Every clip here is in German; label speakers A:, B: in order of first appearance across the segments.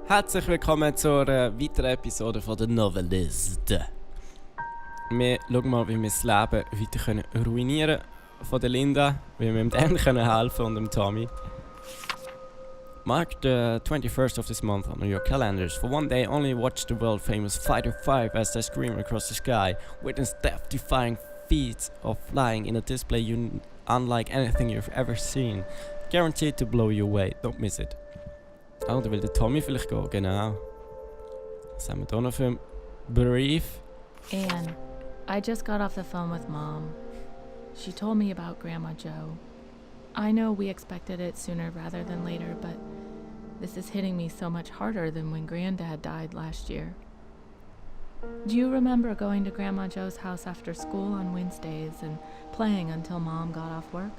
A: Herzlich willkommen zur weiteren Episode von der Novelist. Wir schauen mal, wie wir das Leben weiter können ruinieren von der Linda, wie wir dem können helfen und dem Tommy. Mark the 21st of this month on your calendars. For one day, only watch the world famous Fighter 5 as they scream across the sky. Witness death-defying feats of flying in a display unlike anything you've ever seen. Guaranteed to blow you away. Don't miss it. Oh, da will der Tommy vielleicht gehen, genau. Was haben wir da noch für einen Brief?
B: Anne, I just got off the phone with Mom. She told me about Grandma Joe. I know we expected it sooner rather than later, but this is hitting me so much harder than when Granddad died last year. Do you remember going to Grandma Joe's house after school on Wednesdays and playing until Mom got off work?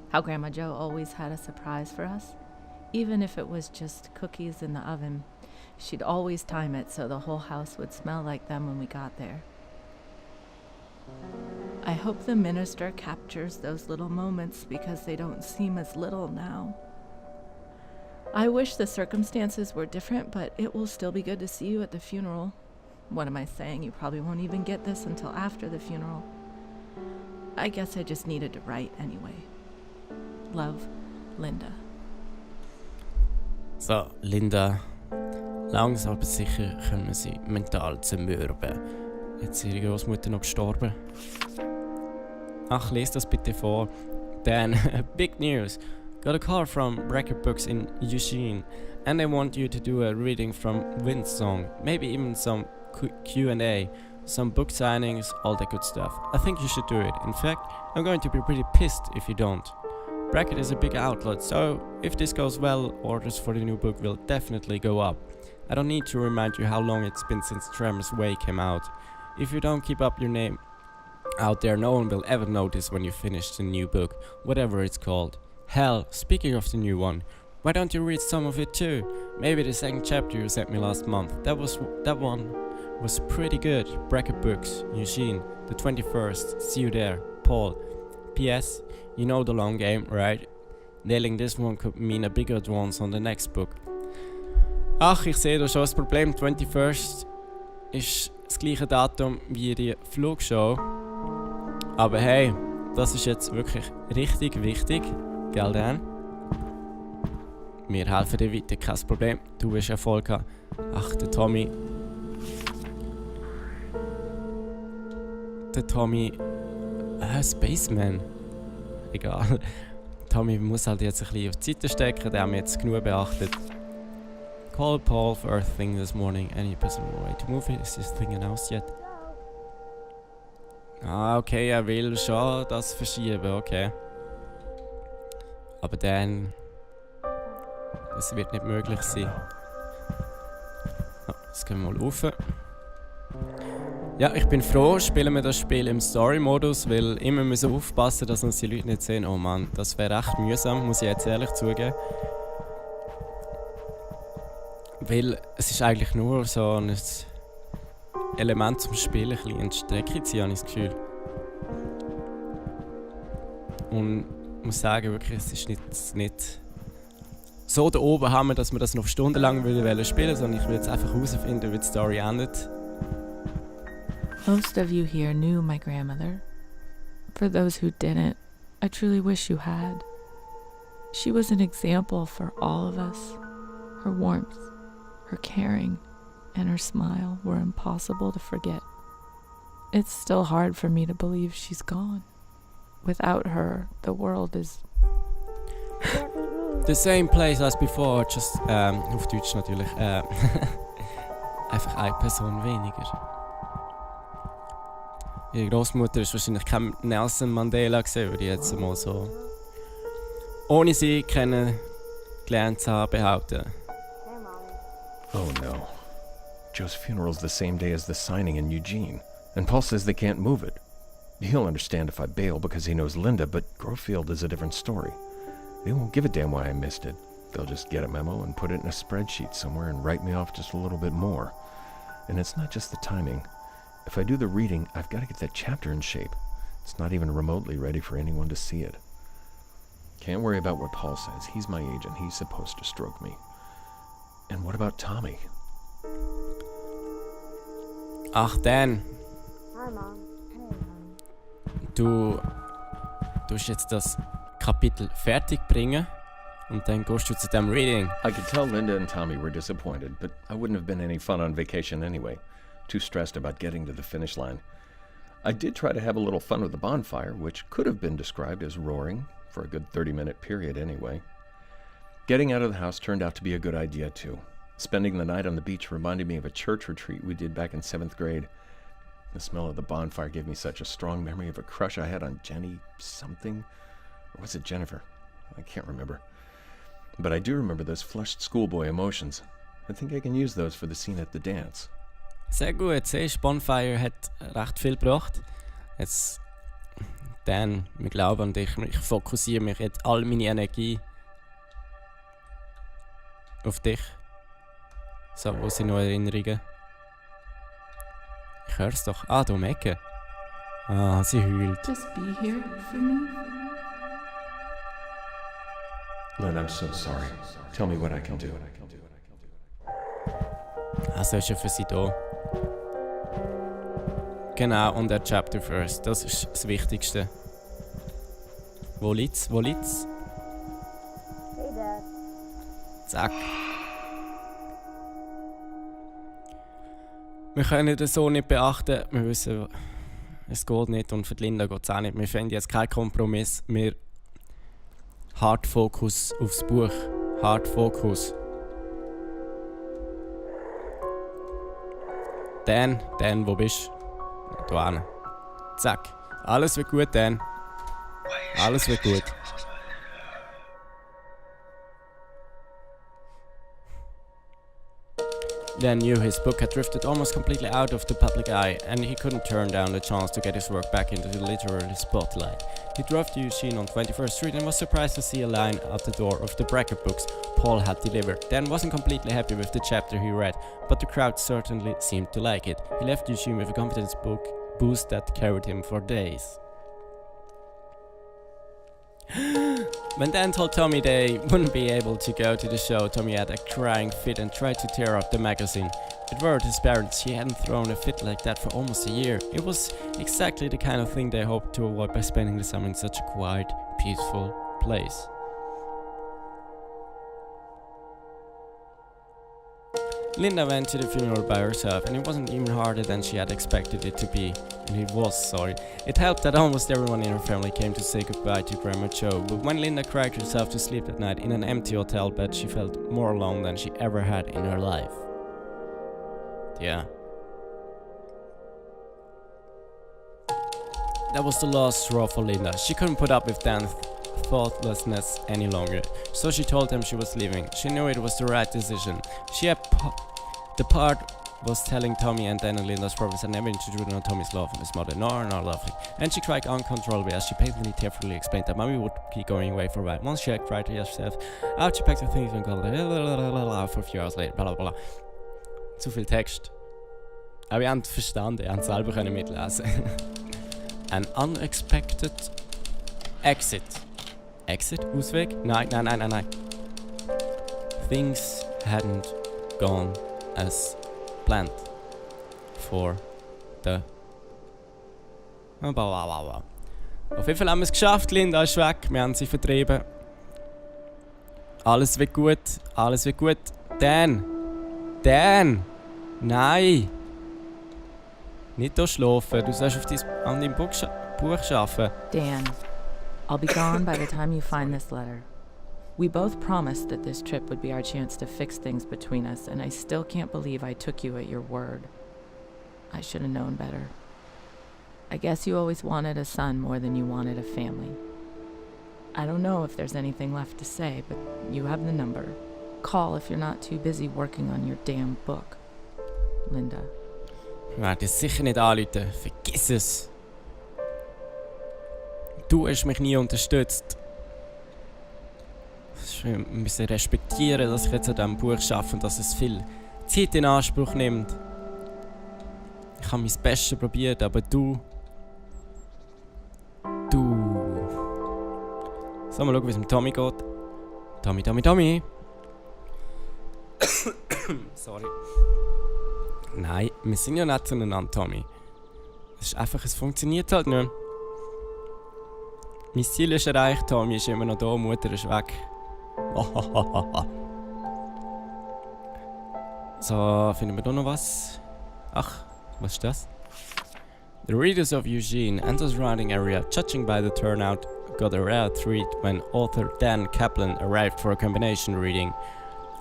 B: How Grandma Joe always had a surprise for us? Even if it was just cookies in the oven, she'd always time it so the whole house would smell like them when we got there. I hope the minister captures those little moments because they don't seem as little now. I wish the circumstances were different, but it will still be good to see you at the funeral. What am I saying? You probably won't even get this until after the funeral. I guess I just needed to write anyway. Love, Linda.
A: So, Linda. Langsam aber sicher können wir sie mental zermürben. Jetzt ist ihre Großmutter noch gestorben. Ach, lest das bitte vor. Then, big news. Got a call from Bracket Books in Eugene, and they want you to do a reading from Wind's song, maybe even some Q&A, some book signings, all that good stuff. I think you should do it. In fact, I'm going to be pretty pissed if you don't. Bracket is a big outlet, so if this goes well, orders for the new book will definitely go up. I don't need to remind you how long it's been since Tremor's Way came out. If you don't keep up your name out there, no one will ever notice when you finish the new book, whatever it's called. Hell, speaking of the new one, why don't you read some of it too? Maybe the second chapter you sent me last month. That one was pretty good. Bracket Books, Eugene, the 21st. See you there, Paul. P.S. You know the long game, right? Nailing this one could mean a bigger advance on the next book. Ach, ich sehe da schon das Problem. 21st ist das gleiche Datum wie die Flugshow. Aber hey, das ist jetzt wirklich richtig wichtig. Gell, Dan? Wir helfen dir weiter, kein Problem. Du wirst Erfolg haben. Ach, der Tommy. Spaceman. Egal. Tommy muss halt jetzt ein bisschen auf die Seite stecken, der haben wir jetzt genug beachtet. Call Paul for Earth thing this morning. Any possible way to move it? Is this thing announced yet? Ah, okay, er will schon das verschieben, okay. Aber dann... Das wird nicht möglich sein. Jetzt gehen wir mal rauf. Ja, ich bin froh, spielen wir das Spiel im Story-Modus, weil immer müssen aufpassen, dass uns die Leute nicht sehen. Oh Mann, das wäre echt mühsam, muss ich jetzt ehrlich zugeben. Weil es ist eigentlich nur so ein Element zum Spielen, ein bisschen in die Strecke ziehen, habe ich das Gefühl. Und ich muss sagen, wirklich, es ist nicht so da oben haben wir, dass wir das noch stundenlang spielen wollen, sondern ich will jetzt einfach herausfinden, wie die Story endet.
B: Most of you here knew my grandmother. For those who didn't, I truly wish you had. She was an example for all of us. Her warmth, her caring, and her smile were impossible to forget. It's still hard for me to believe she's gone. Without her, the world is...
A: The same place as before, just, auf Deutsch natürlich, einfach eine Person weniger. Ihre Großmutter ist wahrscheinlich kein Nelson Mandela gewesen, würde ich jetzt mal so ohne sie kennengelernt zu haben behaupten.
C: Oh no. Joe's funeral's the same day as the signing in Eugene, and Paul says they can't move it. He'll understand if I bail because he knows Linda, but Grofield is a different story. They won't give a damn why I missed it. They'll just get a memo and put it in a spreadsheet somewhere and write me off just a little bit more. And it's not just the timing. If I do the reading, I've got to get that chapter in shape. It's not even remotely ready for anyone to see it. Can't worry about what Paul says. He's my agent. He's supposed to stroke me. And what about Tommy?
A: Ach, Dan,
D: Hi, Mom. Hey, honey.
A: du tust jetzt das Kapitel fertig bringen und dann gehst du zu dem Reading.
C: I could tell Linda and Tommy were disappointed, but I wouldn't have been any fun on vacation anyway. Too stressed about getting to the finish line. I did try to have a little fun with the bonfire, which could have been described as roaring, for a good 30-minute period anyway. Getting out of the house turned out to be a good idea too. Spending the night on the beach reminded me of a church retreat we did back in 7th grade. The smell of the bonfire gave me such a strong memory of a crush I had on Jenny something. Or was it Jennifer? I can't remember. But I do remember those flushed schoolboy emotions. I think I can use those for the scene at the dance.
A: Sehr gut, siehst, Bonfire hat recht viel gebracht. Jetzt, Dan, wir glauben an dich, ich fokussiere mich jetzt all meine Energie auf dich. So, wo sind noch Erinnerungen? Ich hör's doch. Ah, da um die Ecke. Ah, sie heult.
B: Just be here for me.
C: Lynn, I'm so sorry. Tell me what I can do.
A: Also ist ja für sie da. Genau, und der Chapter first. Das ist das Wichtigste. Wo liegt's? Wo liegt's?
D: Hey, Dad.
A: Zack. Wir können den Sohn nicht beachten. Wir wissen, es geht nicht und für die Linda geht es auch nicht. Wir finden jetzt keinen Kompromiss. Wir Hard Focus aufs Buch. Hard Focus. Dan, wo bist du? Da hin. Zack. Alles wird gut, Dan. Alles wird gut. Dan knew his book had drifted almost completely out of the public eye, and he couldn't turn down the chance to get his work back into the literary spotlight. He drove to Eugene on 21st Street and was surprised to see a line out the door of the bracket books Paul had delivered. Dan wasn't completely happy with the chapter he read, but the crowd certainly seemed to like it. He left Eugene with a confidence boost that carried him for days. When Dan told Tommy they wouldn't be able to go to the show, Tommy had a crying fit and tried to tear up the magazine. It worried his parents. He hadn't thrown a fit like that for almost a year. It was exactly the kind of thing they hoped to avoid by spending the summer in such a quiet, peaceful place. Linda went to the funeral by herself, and it wasn't even harder than she had expected it to be. And it was, sorry. It helped that almost everyone in her family came to say goodbye to Grandma Joe, but when Linda cried herself to sleep that night in an empty hotel bed, she felt more alone than she ever had in her life. Yeah. That was the last straw for Linda. She couldn't put up with Dan's thoughtlessness any longer, so she told him she was leaving. She knew it was the right decision. She had the part was telling Tommy and Dan and Linda's problems and never intruding on Tommy's love and his mother, nor laughing. And she cried uncontrollably as she painfully tearfully explained that Mommy would keep going away for a while. Once she had cried to herself, out she packed her things and called for a few hours later, blah blah blah. Zu viel Text. Aber ihr habt verstanden, ihr habt selber können mitlesen. An unexpected exit. Exit? Ausweg? Nein. Things hadn't gone as planned for the... Auf jeden Fall haben wir es geschafft, Linda ist weg, wir haben sie vertrieben. Alles wird gut, alles wird gut. Dan! Nein! Nicht hier schlafen, du sollst an deinem Buch arbeiten.
B: Dan, I'll be gone by the time you find this letter. We both promised that this trip would be our chance to fix things between us, and I still can't believe I took you at your word. I should have known better. I guess you always wanted a son more than you wanted a family. I don't know if there's anything left to say, but you have the number. Call if you're not too busy working on your damn book. Linda.
A: Ich werde sicher nicht anrufen, vergiss es. Du hast mich nie unterstützt. Wir müssen respektieren, dass ich jetzt an diesem Buch arbeite und dass es viel Zeit in Anspruch nimmt. Ich habe mein Bestes probiert, aber du... So, mal schauen, wie es mit Tommy geht. Tommy. Sorry. Nein, wir sind ja nicht zueinander, Tommy. Es ist einfach, es funktioniert halt nicht. Mein Ziel ist erreicht, Tommy ist immer noch da, Mutter ist weg. So, finden wir da noch was? Ach, was ist das? The readers of Eugene and the surrounding area, judging by the turnout, got a rare treat when author Dan Kaplan arrived for a combination reading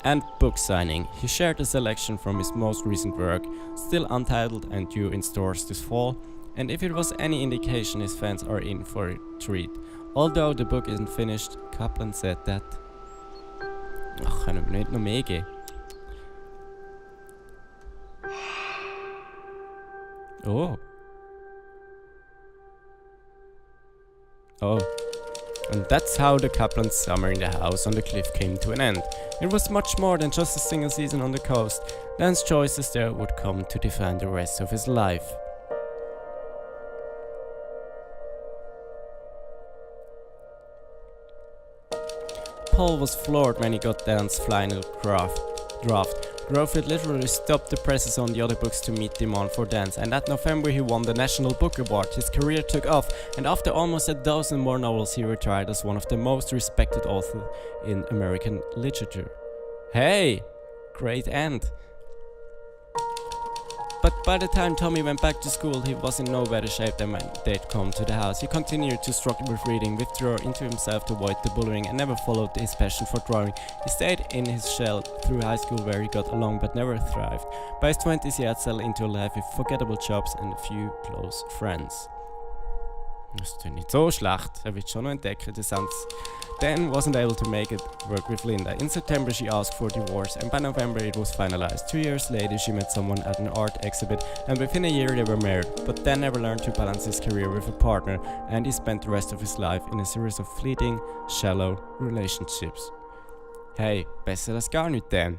A: and book signing. He shared a selection from his most recent work, still untitled and due in stores this fall, and if it was any indication his fans are in for a treat. Although the book isn't finished, Kaplan said that... Ach, können wir nicht noch mehr geben? Oh. Oh. And that's how the Kaplan's summer in the house on the cliff came to an end. It was much more than just a single season on the coast. Dan's choices there would come to define the rest of his life. Paul was floored when he got Dan's final draft. Growfield literally stopped the presses on the other books to meet demand for Dan's, and that November he won the National Book Award. His career took off, and after almost a dozen more novels he retired as one of the most respected authors in American literature. Hey! Great end! But by the time Tommy went back to school, he was in no better shape than when they'd come to the house. He continued to struggle with reading, withdraw into himself to avoid the bullying, and never followed his passion for drawing. He stayed in his shell through high school where he got along but never thrived. By his 20s he had settled into a life with forgettable jobs and a few close friends. Das ist nicht so schlecht, er wird schon noch entdecken, der Sans. Dan wasn't able to make it work with Linda. In September she asked for divorce, and by November it was finalized. 2 years later she met someone at an art exhibit, and within a year they were married. But Dan never learned to balance his career with a partner, and he spent the rest of his life in a series of fleeting, shallow relationships. Hey, besser als gar nicht, Dan.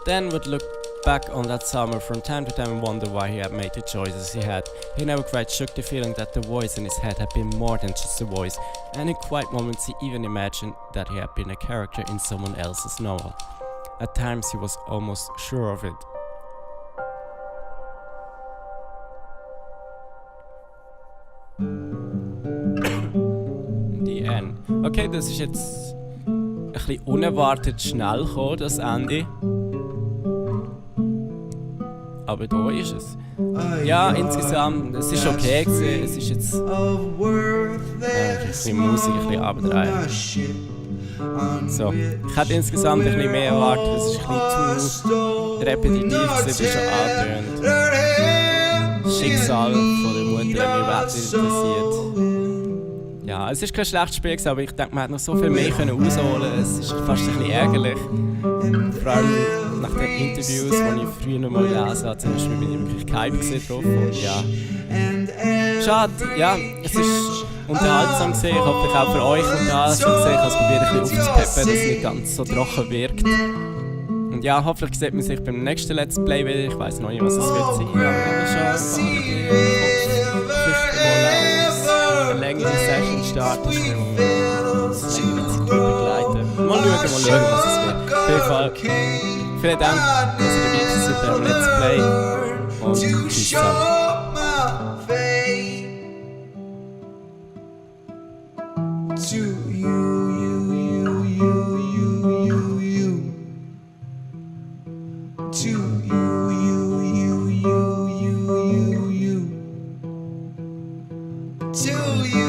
A: Dan would look back on that summer from time to time and wonder why he had made the choices he had. He never quite shook the feeling that the voice in his head had been more than just a voice, and in quiet moments he even imagined that he had been a character in someone else's novel. At times he was almost sure of it. The end. Okay, das ist jetzt ein bisschen unerwartet schnell gekommen, das Ende. Aber da ist es. Ja, insgesamt, es ist okay gewesen. Es ist jetzt ein bisschen Musik, ein bisschen abendrein. So, ich hätte insgesamt ein bisschen mehr erwartet. Es ist ein bisschen zu repetitiv, es ist schon angetönt. Das Schicksal von der Mutter hat mich überhaupt nicht interessiert. Ja, es ist kein schlechtes Spiel, aber ich denke, man hätte noch so viel mehr rausholen können. Es ist fast ein bisschen ärgerlich. Vor allem nach den Interviews, die ich früher noch mal gelesen habe, zum Beispiel bin ich wirklich gehypt drauf. Und ja, schade, ja, es ist unterhaltsam gewesen. Ich hoffe, auch für euch unterhaltsam gewesen. Ich habe es probiert, ein bisschen aufzupeppen, dass es nicht ganz so trocken wirkt. Und ja, hoffentlich sieht man sich beim nächsten Let's Play wieder. Ich weiss noch nicht, was es wird sein. Aber schon ein paar Ideen. Vielleicht mal eine längere Session starten und längere Zeit begleiten. Mal schauen, was es wird. Auf jeden Fall, vielen Dank, dass ihr dabei seid beim Let's Play. Und tschüss zusammen.
E: To you.